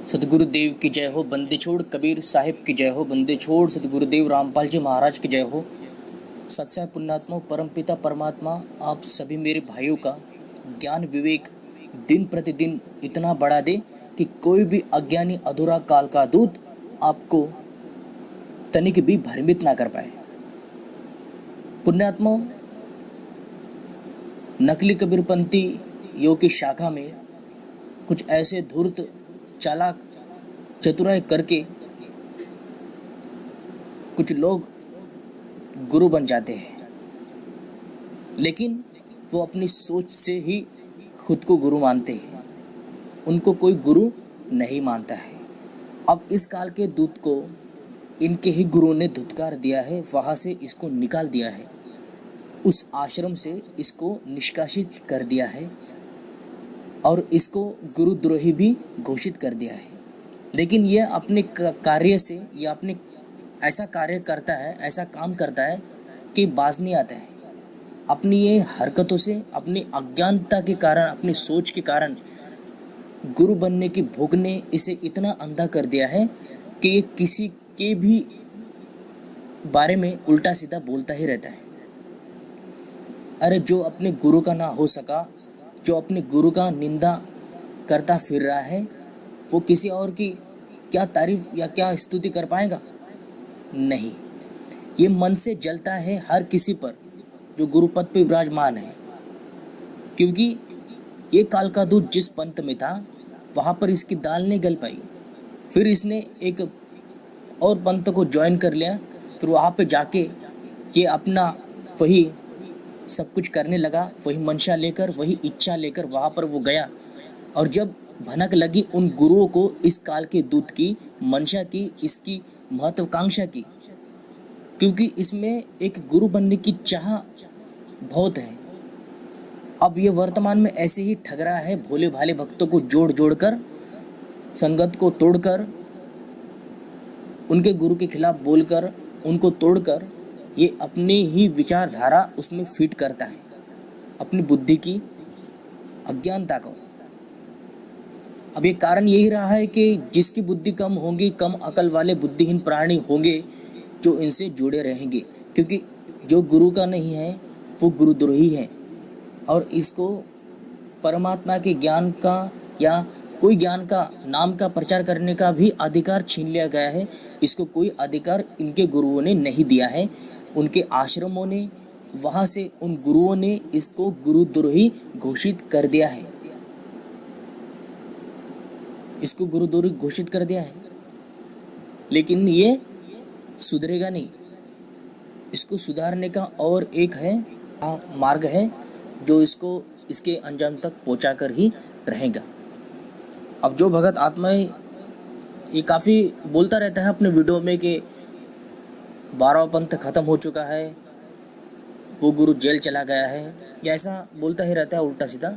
सतगुरुदेव की जय हो, बंदे छोड़ कबीर साहिब की जय हो, बंदे छोड़ सतगुरुदेव रामपाल जी महाराज की जय हो। सत्साई पुण्यात्मा परमपिता परमात्मा आप सभी मेरे भाइयों का ज्ञान विवेक दिन प्रतिदिन इतना बढ़ा दे कि कोई भी अज्ञानी अधूरा काल का दूत आपको तनिक भी भ्रमित ना कर पाए। पुण्यात्मा, नकली कबीरपंथी योग की शाखा में कुछ ऐसे धूर्त चालाक चतुराई करके कुछ लोग गुरु बन जाते हैं, लेकिन वो अपनी सोच से ही खुद को गुरु मानते हैं, उनको कोई गुरु नहीं मानता है। अब इस काल के दूत को इनके ही गुरु ने धुतकार दिया है, वहाँ से इसको निकाल दिया है, उस आश्रम से इसको निष्कासित कर दिया है और इसको गुरुद्रोही भी घोषित कर दिया है। लेकिन यह अपने कार्य से या अपने ऐसा कार्य करता है, ऐसा काम करता है कि बाज नहीं आता है। अपनी ये हरकतों से, अपनी अज्ञानता के कारण, अपनी सोच के कारण गुरु बनने की भूख ने इसे इतना अंधा कर दिया है कि ये किसी के भी बारे में उल्टा सीधा बोलता ही रहता है। अरे जो अपने गुरु का ना हो सका, जो अपने गुरु का निंदा करता फिर रहा है, वो किसी और की क्या तारीफ या क्या स्तुति कर पाएगा? नहीं। ये मन से जलता है हर किसी पर जो गुरु पद पे विराजमान है, क्योंकि ये काल का दूत जिस पंथ में था वहाँ पर इसकी दाल नहीं गल पाई। फिर इसने एक और पंथ को ज्वाइन कर लिया, फिर वहाँ पे जाके ये अपना वही सब कुछ करने लगा, वही मंशा लेकर, वही इच्छा लेकर वहाँ पर वो गया। और जब भनक लगी उन गुरुओं को इस काल के दूत की मंशा की, इसकी महत्वाकांक्षा की, क्योंकि इसमें एक गुरु बनने की चाह बहुत है। अब ये वर्तमान में ऐसे ही ठग रहा है, भोले भाले भक्तों को जोड़ जोड़ कर, संगत को तोड़कर, उनके गुरु के खिलाफ बोलकर, उनको तोड़कर ये अपनी ही विचारधारा उसमें फिट करता है, अपनी बुद्धि की अज्ञानता को। अब ये कारण यही रहा है कि जिसकी बुद्धि कम होगी, कम अकल वाले बुद्धिहीन प्राणी होंगे जो इनसे जुड़े रहेंगे, क्योंकि जो गुरु का नहीं है वो गुरुद्रोही है और इसको परमात्मा के ज्ञान का या कोई ज्ञान का नाम का प्रचार करने का भी अधिकार छीन लिया गया है। इसको कोई अधिकार इनके गुरुओं ने नहीं दिया है, उनके आश्रमों ने, वहाँ से उन गुरुओं ने इसको गुरुद्रोही घोषित कर दिया है, इसको गुरुद्रोही घोषित कर दिया है। लेकिन ये सुधरेगा नहीं, इसको सुधारने का और एक है मार्ग है जो इसको इसके अंजाम तक पहुंचा कर ही रहेगा। अब जो भगत आत्माएं ये काफ़ी बोलता रहता है अपने वीडियो में कि 12वां पंथ खत्म हो चुका है, वो गुरु जेल चला गया है, या ऐसा बोलता ही रहता है उल्टा सीधा,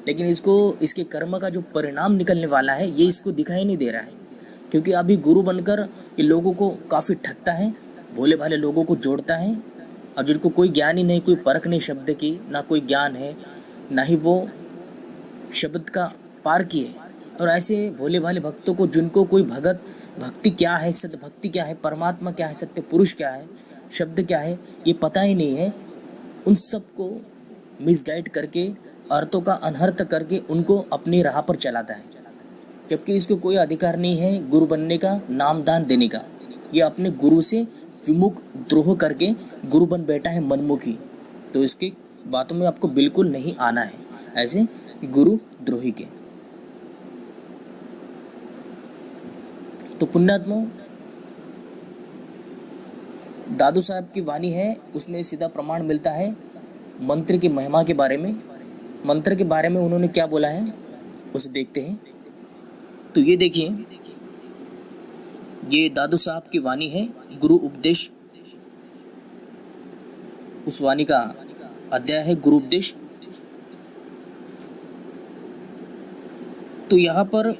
लेकिन इसको इसके कर्म का जो परिणाम निकलने वाला है ये इसको दिखाई नहीं दे रहा है। क्योंकि अभी गुरु बनकर ये लोगों को काफ़ी ठगता है, भोले भाले लोगों को जोड़ता है, और जिनको कोई ज्ञान ही नहीं, कोई परख नहीं शब्द की, ना कोई ज्ञान है, ना ही वो शब्द का पार किए, और ऐसे भोले भाले भक्तों को जिनको कोई भक्ति क्या है, सत्य भक्ति क्या है, परमात्मा क्या है, सत्य पुरुष क्या है, शब्द क्या है, ये पता ही नहीं है, उन सबको मिसगाइड करके, अर्थों का अनर्थ करके उनको अपनी राह पर चलाता है, जबकि इसको कोई अधिकार नहीं है गुरु बनने का, नामदान देने का। ये अपने गुरु से विमुख द्रोह करके गुरु बन बैठा है मनमुखी, तो इसकी बातों में आपको बिल्कुल नहीं आना है, ऐसे गुरु द्रोही के। तो पुण्यात्मा, दादू साहब की वाणी है, उसमें सीधा प्रमाण मिलता है मंत्र की महिमा के बारे में। मंत्र के बारे में उन्होंने क्या बोला है उसे देखते हैं। तो ये देखिए, ये दादू साहब की वाणी है, गुरु उपदेश, उस वाणी का अध्याय है गुरु उपदेश। तो यहाँ पर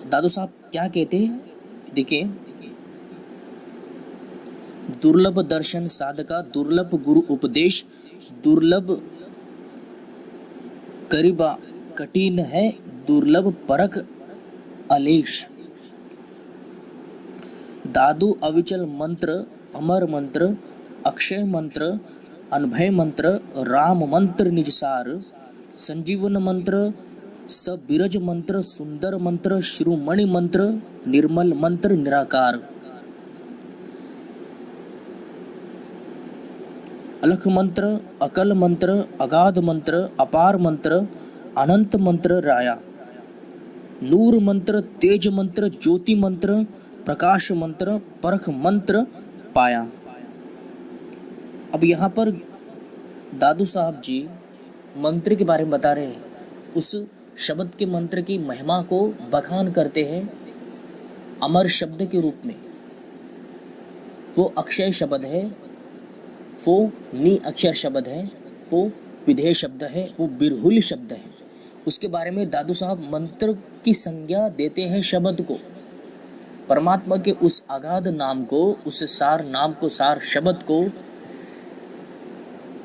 दादू साहब क्या कहते हैं, देखिए, दुर्लभ दर्शन साधका, दुर्लभ गुरु उपदेश, दुर्लभ करीबा कठिन है, दुर्लभ परक अलेश। दादू अविचल मंत्र, अमर मंत्र, अक्षय मंत्र, अनभय मंत्र, राम मंत्र निजसार, संजीवन मंत्र, सबिरज मंत्र, सुंदर मंत्र, शिरोमणि मंत्र, निर्मल मंत्र, निराकार। अलख मंत्र, अकल मंत्र, अगाध मंत्र, अपार मंत्र, अनंत मंत्र राया, नूर मंत्र, तेज मंत्र, ज्योति मंत्र, प्रकाश मंत्र, परख मंत्र पाया। अब यहाँ पर दादू साहब जी मंत्र के बारे में बता रहे हैं, उस शब्द के मंत्र की महिमा को बखान करते हैं अमर शब्द के रूप में। वो अक्षय शब्द है, वो नी अक्षर शब्द है, वो विधेय शब्द है, वो बिरहुल शब्द है। उसके बारे में दादू साहब मंत्र की संज्ञा देते हैं शब्द को, परमात्मा के उस अगाध नाम को, उस सार नाम को, सार शब्द को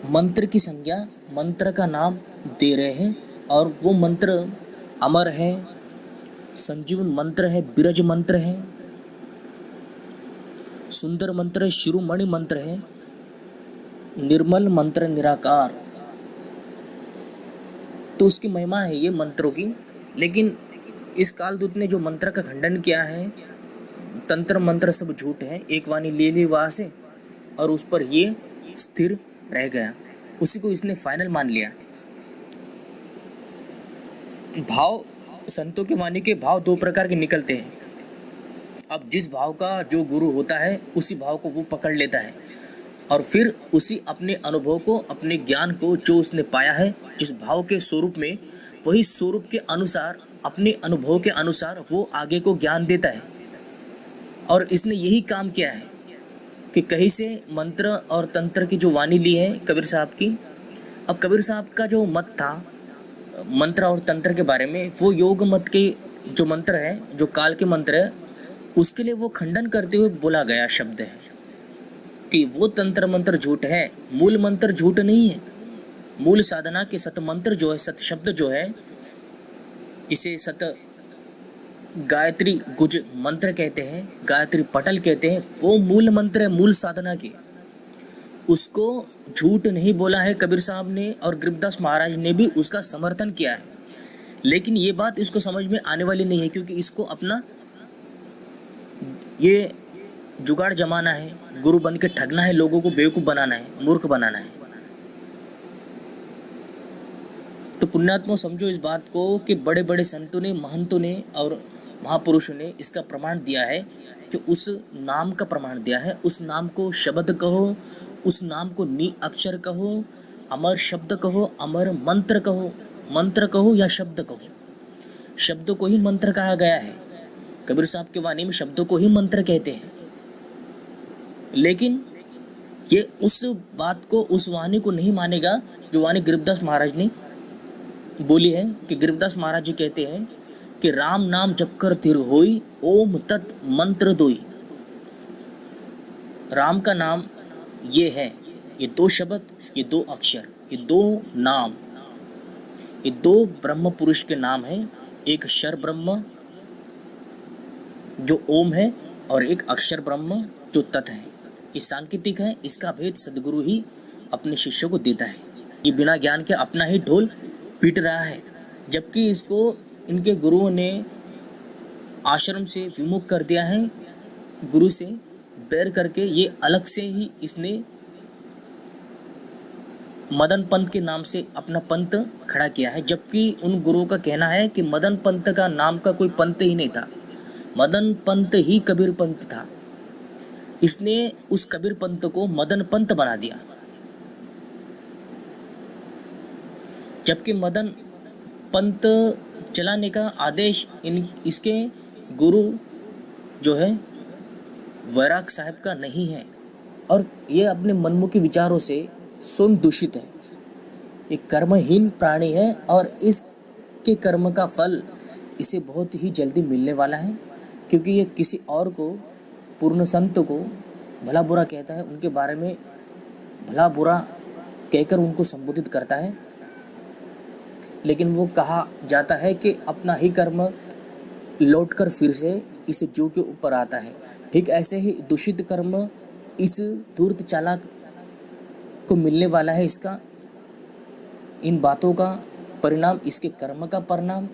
मंत्र की संज्ञा, मंत्र का नाम दे रहे हैं। और वो मंत्र अमर है, संजीवन मंत्र है, बिरज मंत्र है, सुंदर मंत्र है, शिरोमणि मंत्र है, निर्मल मंत्र, निराकार। तो उसकी महिमा है ये मंत्रों की। लेकिन इस कालदूत ने जो मंत्र का खंडन किया है, तंत्र मंत्र सब झूठ है, एक वाणी ले ली वहां से और उस पर ये स्थिर रह गया, उसी को इसने फाइनल मान लिया। भाव, संतों की वाणी के भाव दो प्रकार के निकलते हैं। अब जिस भाव का जो गुरु होता है उसी भाव को वो पकड़ लेता है और फिर उसी अपने अनुभव को, अपने ज्ञान को, जो उसने पाया है जिस भाव के स्वरूप में, वही स्वरूप के अनुसार, अपने अनुभव के अनुसार वो आगे को ज्ञान देता है। और इसने यही काम किया है कि कहीं से मंत्र और तंत्र की जो वाणी ली है कबीर साहब की। अब कबीर साहब का जो मत था मंत्र और तंत्र के बारे में, वो योग मत के जो मंत्र है, जो काल के मंत्र है, उसके लिए वो खंडन करते हुए बोला गया शब्द है कि वो तंत्र मंत्र झूठ है, मूल मंत्र झूठ नहीं है। मूल साधना के सत मंत्र जो है, सत शब्द जो है, इसे सत गायत्री गुज मंत्र कहते हैं, गायत्री पटल कहते हैं, वो मूल मंत्र है मूल साधना की। उसको झूठ नहीं बोला है कबीर साहब ने, और गरीबदास महाराज ने भी उसका समर्थन किया है। लेकिन ये बात इसको समझ में आने वाली नहीं है, क्योंकि इसको अपना ये जुगाड़ जमाना है, गुरु बन के ठगना है, लोगों को बेवकूफ़ बनाना है, मूर्ख बनाना है। तो पुण्यात्मा समझो इस बात को कि बड़े बड़े संतों ने, महंतों ने और महापुरुषों ने इसका प्रमाण दिया है कि उस नाम का प्रमाण दिया है। उस नाम को शब्द कहो, उस नाम को नी अक्षर कहो, अमर शब्द कहो, अमर मंत्र कहो, मंत्र कहो या शब्द कहो। शब्द को ही मंत्र कहा गया है। कबीर साहब के वाणी में शब्दों को ही मंत्र कहते हैं। लेकिन ये उस बात को, उस वाणी को नहीं मानेगा जो वाणी गरीबदास महाराज ने बोली है। कि गरीबदास महाराज जी कहते हैं कि राम नाम जप कर थिर होई, ओम तत् मंत्र दोई। राम का नाम ये है, ये दो शब्द, ये दो अक्षर, ये दो नाम, ये दो ब्रह्म पुरुष के नाम है। एक शर ब्रह्म जो ओम है और एक अक्षर ब्रह्म जो तत् है। ये सांकेतिक है, इसका भेद सदगुरु ही अपने शिष्यों को देता है। ये बिना ज्ञान के अपना ही ढोल पीट रहा है, जबकि इसको इनके गुरुओं ने आश्रम से विमुख कर दिया है, गुरु से बैर करके। ये अलग से ही इसने मदन पंथ के नाम से अपना पंथ खड़ा किया है, जबकि उन गुरुओं का कहना है कि मदन पंथ का नाम का कोई पंथ ही नहीं था, मदन पंथ ही कबीर पंथ था। इसने उस कबीर पंथ को मदन पंथ बना दिया, जबकि मदन पंथ चलाने का आदेश इसके गुरु जो है वैराग साहब का नहीं है। और ये अपने मनमुखी विचारों से स्वयं दूषित है। ये कर्महीन प्राणी है और इसके कर्म का फल इसे बहुत ही जल्दी मिलने वाला है, क्योंकि ये किसी और को, पूर्ण संत को भला बुरा कहता है, उनके बारे में भला बुरा कहकर उनको संबोधित करता है। लेकिन वो कहा जाता है कि अपना ही कर्म लौटकर फिर से इस जीव के ऊपर आता है। ठीक ऐसे ही दूषित कर्म इस धूर्त चालाक को मिलने वाला है। इसका इन बातों का परिणाम, इसके कर्म का परिणाम,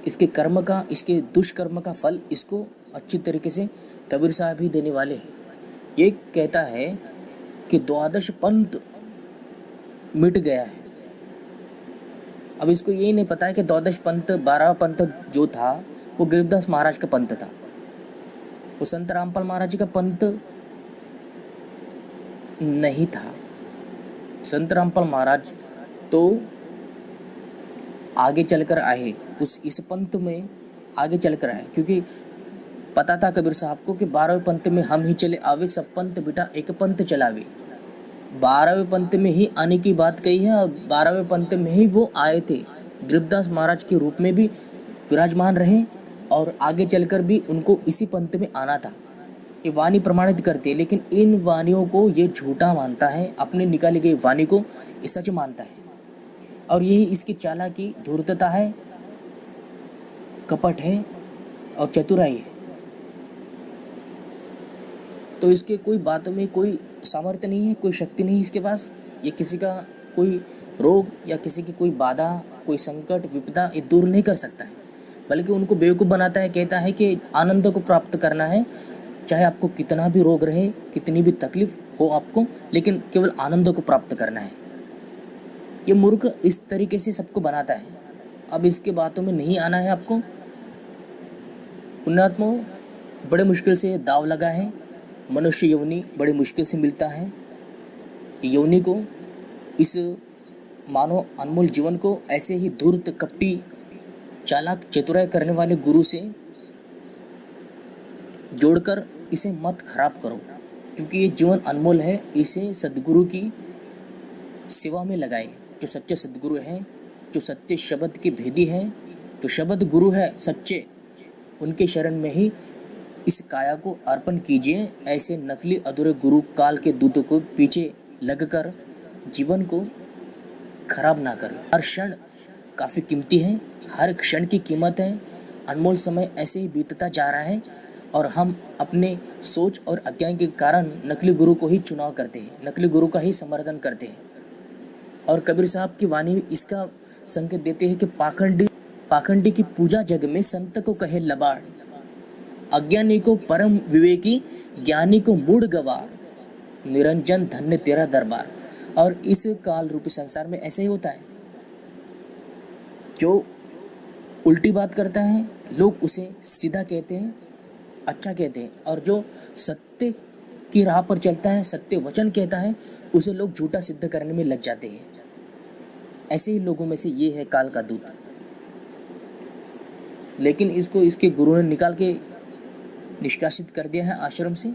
इसके कर्म का, इसके दुष्कर्म का फल इसको अच्छी तरीके से कबीर साहब ही देने वाले हैं। ये कहता है कि द्वादश पंथ मिट गया है। अब इसको ये नहीं पता है कि द्वादश पंथ, 12 पंथ जो था वो गरीबदास महाराज का पंथ था, वो संत रामपाल महाराज जी का पंथ नहीं था। संत रामपाल महाराज तो आगे चलकर आए, इस पंथ में आगे चलकर आए, क्योंकि पता था कबीर साहब को कि 12वें पंथ में हम ही चले आवे, सब पंथ बेटा एक पंथ चलावे। 12वें पंथ में ही आने की बात कही है और 12वें पंथ में ही वो आए थे। गरीबदास महाराज के रूप में भी विराजमान रहे और आगे चलकर भी उनको इसी पंथ में आना था। ये वाणी प्रमाणित करती है, लेकिन इन वाणियों को ये झूठा मानता है, अपने निकाली गई वाणी को ये सच मानता है। और यही इसकी चालाकी, धूर्तता है, कपट है और चतुराई है। तो इसके कोई बातों में कोई सामर्थ्य नहीं है, कोई शक्ति नहीं इसके पास। ये किसी का कोई रोग या किसी की कोई बाधा, कोई संकट, विपदा ये दूर नहीं कर सकता है, बल्कि उनको बेवकूफ़ बनाता है। कहता है कि आनंद को प्राप्त करना है, चाहे आपको कितना भी रोग रहे, कितनी भी तकलीफ हो आपको, लेकिन केवल आनंद को प्राप्त करना है। ये मूर्ख इस तरीके से सबको बनाता है। अब इसके बातों में नहीं आना है आपको। पुण्यात्मा, बड़े मुश्किल से दाव लगा है। मनुष्य यौनी बड़ी मुश्किल से मिलता है। यौनी को, इस मानव अनमोल जीवन को ऐसे ही धूर्त, कपटी, चालाक, चतुराई करने वाले गुरु से जोड़कर इसे मत खराब करो, क्योंकि ये जीवन अनमोल है। इसे सद्गुरु की सेवा में लगाए। जो सच्चे सद्गुरु हैं, जो सत्य शब्द के भेदी हैं, जो शब्द गुरु है सच्चे, उनके शरण में ही इस काया को अर्पण कीजिए। ऐसे नकली अधूरे गुरु काल के दूतों को पीछे लगकर जीवन को खराब ना करें। हर क्षण काफ़ी कीमती है, हर क्षण की कीमत है। अनमोल समय ऐसे ही बीतता जा रहा है और हम अपने सोच और अज्ञान के कारण नकली गुरु को ही चुनाव करते हैं, नकली गुरु का ही समर्थन करते हैं। और कबीर साहब की वाणी इसका संकेत देते हैं कि पाखंडी की पूजा जग में संत को कहे लबाड़, अज्ञानी को परम विवेकी, ज्ञानी को मूढ़ गवार, निरंजन धन्य तेरा दरबार। और इस काल रूपी संसार में ऐसे ही होता है। जो उल्टी बात करता है लोग उसे सीधा कहते हैं, अच्छा कहते हैं, और जो सत्य की राह पर चलता है, सत्य वचन कहता है, उसे लोग झूठा सिद्ध करने में लग जाते हैं। ऐसे ही लोगों में से ये है काल का दूत। लेकिन इसको इसके गुरु ने निकाल के निष्कासित कर दिया है आश्रम से।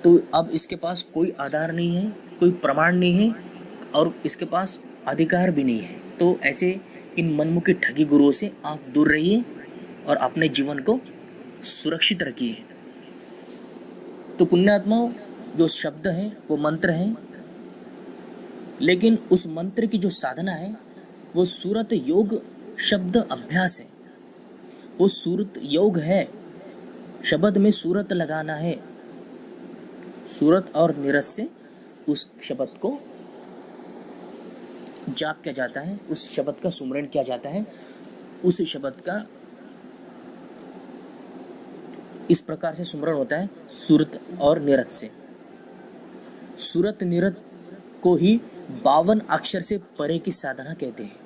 तो अब इसके पास कोई आधार नहीं है, कोई प्रमाण नहीं है और इसके पास अधिकार भी नहीं है। तो ऐसे इन मनमुखी ठगी गुरुओं से आप दूर रहिए और अपने जीवन को सुरक्षित रखिए। तो पुण्यात्माओं, जो शब्द है वो मंत्र है, लेकिन उस मंत्र की जो साधना है वो सूरत योग शब्द अभ्यास है। वो सूरत योग है, शब्द में सूरत लगाना है। सूरत और निरत से उस शब्द को जाप किया जाता है, उस शब्द का सुमरण किया जाता है, उस शब्द का इस प्रकार से सुमरण होता है, सूरत और निरत से। सूरत निरत को ही 52 अक्षर से परे की साधना कहते हैं।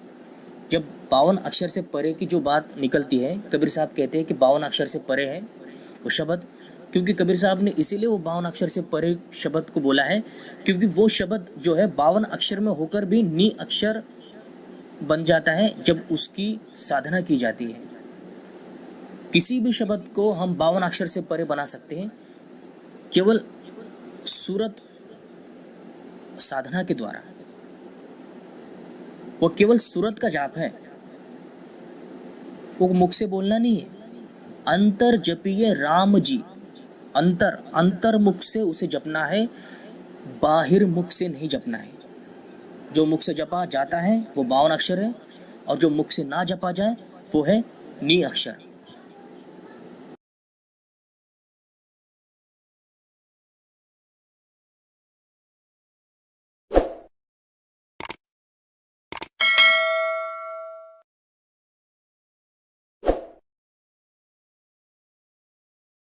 जब 52 अक्षर से परे की जो बात निकलती है, कबीर साहब कहते हैं कि 52 अक्षर से परे है वो शब्द, क्योंकि कबीर साहब ने इसीलिए वो 52 अक्षर से परे शब्द को बोला है, क्योंकि वो शब्द जो है 52 अक्षर में होकर भी नी अक्षर बन जाता है जब उसकी साधना की जाती है। किसी भी शब्द को हम 52 अक्षर से परे बना सकते हैं केवल सूरत साधना के द्वारा। वो केवल सूरत का जाप है, वो मुख से बोलना नहीं है। अंतर जपिए राम जी, अंतर मुख से उसे जपना है, बाहिर मुख से नहीं जपना है। जो मुख से जपा जाता है वो 52 अक्षर है और जो मुख से ना जपा जाए वो है नी अक्षर।